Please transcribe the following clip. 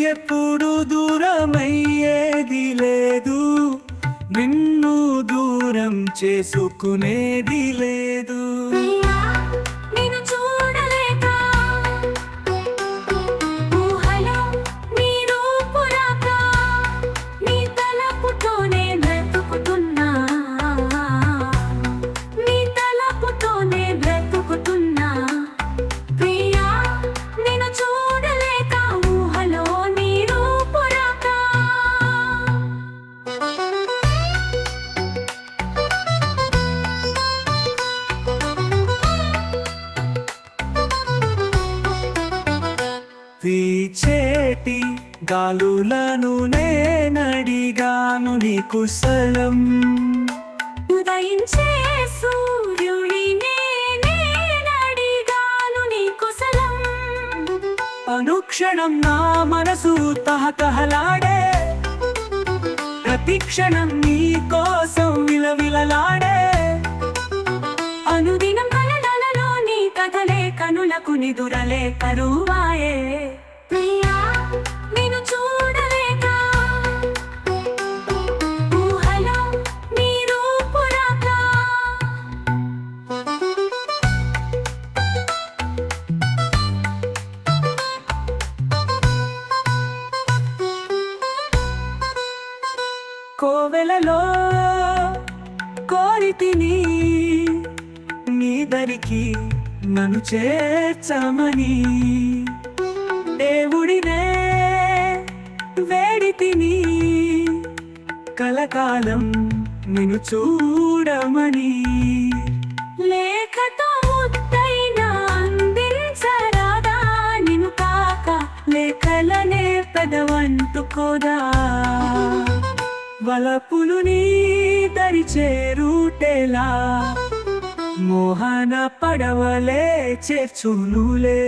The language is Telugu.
ఎప్పుడు దూరమయ్యేది లేదు, నిన్ను దూరం చేసుకునేది లేదు. నిన్ను చూడలేక ఊహలో నీ రూపు రాక, నీ తలపుతోనే బ్రతుకుతున్నా, నీ తలపుతోనే బ్రతుకుతున్నా. ప్రియా నిన్ను చూడలేక ఊహలో నీ రూపు రాక. వీచేటి గాలులను నేనడిగాను నీ కుశలం, ఉదయించే సూర్యుడినే నేనడిగాను నీ కుశలం. అనుక్షణం నా మనసు తహతహలాడే, ప్రతిక్షణం నీ కోసం విలవిలలాడే. అనుదినం కలలలో నీ కథలే కనులకు నిదురలే కరువాయే. ప్రియా నిన్ను చూడలేక ఊహలో నీ రూపు రాక. కోవెలలో కోరితిని నీ దరికి నన్ను చేర్చమని, దేవుడినే వేడితిని కలకాలం నిన్ను చూడమని. లేఖతో ముద్దైనా అందించరాదా, నిన్ను కాక లేఖలనే పెదవంటుకోదా. వలపులు నీ దరి చేరుటేలా, మోహన పడవలే చేర్చునులే.